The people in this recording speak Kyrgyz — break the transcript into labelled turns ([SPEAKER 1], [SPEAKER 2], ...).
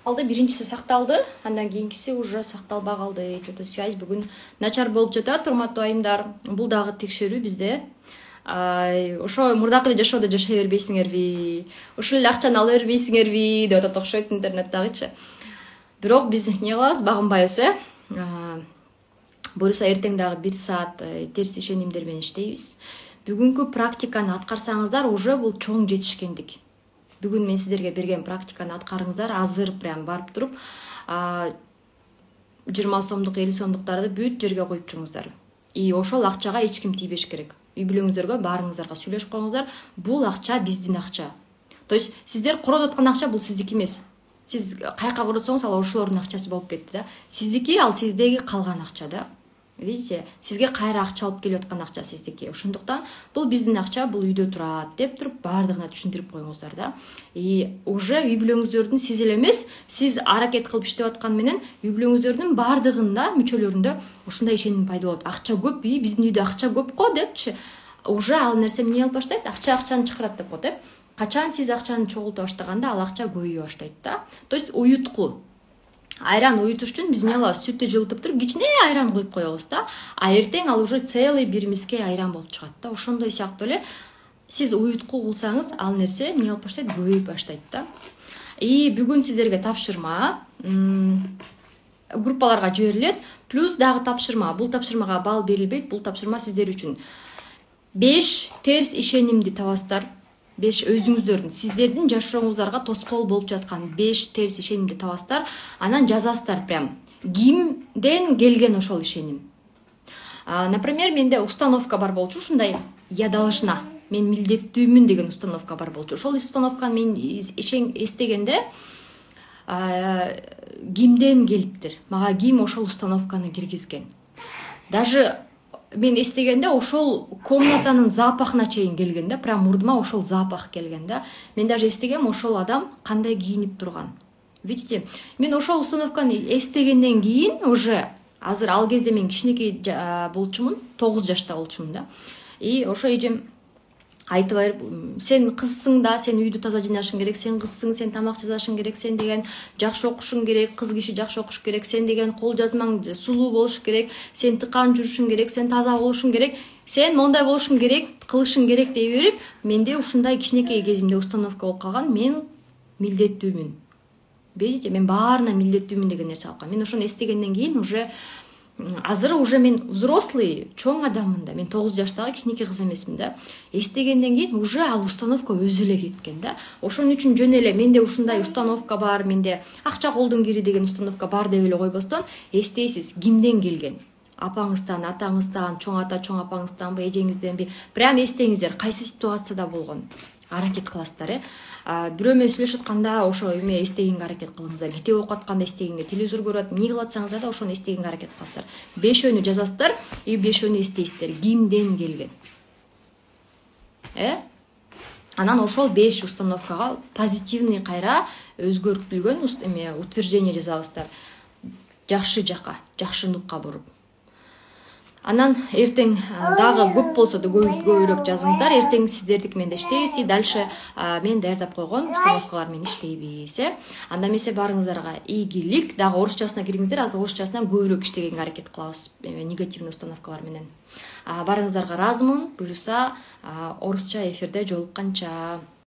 [SPEAKER 1] алды, биринчиси сакталды, андан кийинкиси уже сакталбай калды. Что-то связь бүгүн начар болуп жатат, урматтуу айымдар. Бул дагы текшерүү бизде. Ошо мурдакы жашоодо жашай бербейсиңерби, ушул эле акчаны ала бербейсиңерби деп атат окшойт интернеттагычы. Бирок биз эмне кылабыз, багынбайбыз, буюрса эртең дагы 1 саат терс ишенимдер менен иштейбиз. Бүгүнкү практиканы аткарсаңыздар уже бул чоң жетишкендик. Бүгүн мен сиздерге берген практиканы аткарыңыздар, азыр прям барып туруп 20 сомдук, 50 сомдуктарды бүт жерге коюп чыгыңыздар. И ошол акчага эч ким тийбеш керек. Үй бүлөңүздөргө баарыңыздарга сүйлөшүп коюңуздар. Бул акча биздин акча. То есть сиздер коротуп аткан акча бул сиздики эмес. Сиз кайка коротсоңуз ал ошолордун акчасы болуп кетти да. Сиздики ал сиздеги калган акча да. Видите, сизге кайра акча алып келип аткан акча сиздики. Ошондуктан бул биздин акча, бул үйдө турат деп туруп баардыгына түшүндүрүп коюңуздар да. И уже үй бүлөңүздөрдүн сиз эле эмес, сиз аракет кылып иштеп аткан менен үй бүлөңүздөрдүн баардыгында мүчөлөрүндө ушундай ишеним пайда болот. Акча көп, биздин үйдө акча көп го депчи. Уже ал нерсе эмне алып баштайт? Акчаны чакырат деп коет, Качан сиз акчаны чогулта баштаганда ал акча көбөйө баштайт да. То есть уютку. Айран уютуш үчүн биз эмне кылабыз? Сүттү жылытып туруп, кичине айран коюп коебуз да. А эртең ал уже целый бир миске айран болуп чыгат да. Ошондой сыяктуу эле сиз уютку кылсаңыз, ал нерсе эмне болуп баштайт? Көбөйүп баштайт да. И бүгүн сиздерге тапшырма группаларга жиберилет. Плюс дагы тапшырма. Бул тапшырмага балл берилбейт. Бул тапшырма сиздер үчүн. 5 терс ишенимди табасыздар. 5 өзүңүздөрдүн, сиздердин жашооңуздарга тоскоол болуп жаткан 5 терс ишенимди табасыздар, анан жазасыздар прям. Кимден келген ошол ишеним? Например, менде установка бар болчу, ушундай я должна, мен милдеттүүмүн деген установка бар болчу. Ошол установканы мен эстегенде кимден келиптир? Мага ким ошол установканы киргизген? Даже мен эстегенде ошол комнатанын запахына чейин келген да, прям мурдума ошол запах келген да. Мен даже эстегем ошол адам кандай кийинип турган. Видите? Мен ошол установканы эстегенден кийин уже азыр ал кезде мен кичинекей болчумун, 9 жашта болчумун да. И ошо эжем айтып берип, сен кызсың да, сен үйдү таза жыйнашың керек, сен кызсың, сен тамак жасашың керек, сен деген жакшы окушуң керек, кыз киши жакшы окуш керек, сен деген кол жазмаң сулуу болуш керек, сен тыкан жүрүшүң керек, сен таза болушуң керек, сен мондай болушуң керек, кылышың керек дей берип, менде ушундай кичинекей кезимде установка болуп калган, мен милдеттүүмүн. Видите, мен баарына милдеттүүмүн деген нерсе алган. Мен ошону эстегенден кийин уже азыр уже мен взрослый, чоң адаммын да. Мен 9 жаштагы кичинекей кыз эмесмин да. Эстегенден кийин уже ал установка өзү эле кеткен да. Ошон үчүн жөн эле менде ушундай установка бар, менде акча колдун кири деген установка бар деп эле койбостон, эстейсиз кимден келген? Апаңыздан, атаңыздан, чоң ата, чоң апаңызданбы, эжеңизденби? Прям эстеңиздер, кайсы ситуацияда болгон? Аракет кыласыздар, бирөө менен сүйлөшүп атканда ошо эме эстегенге аракет кылыңыздар. Китеп окуп атканда эстегенге, телевизор көрүп атып, эмне кылып атсаңыздар да ошону эстегенге аракет кыласыздар. 5өөнү жазасыздар и 5өөнү эстейсиздер. Кимден келген? Анан ошол 5 установкага позитивный кайра өзгөртүлгөн эме утверждение жазабыздар. Жакшы жака, жакшы нукка буруп. Анан эртең дагы көп болсо да көбүрөөк жазыңыздар. Эртең сиздердики менде иштейбиз, и дальше мен даярдап койгон установкалар менен иштейбиз. Анда эмесе баарыңыздарга ийгилик. Дагы орусчасына кириңиздер, азыр орусчасынан көбүрөөк иштегенге аракет кылабыз негативный установкалар менен. Баарыңыздарга ыраазымын. Буюрса орусча эфирде жолукканча.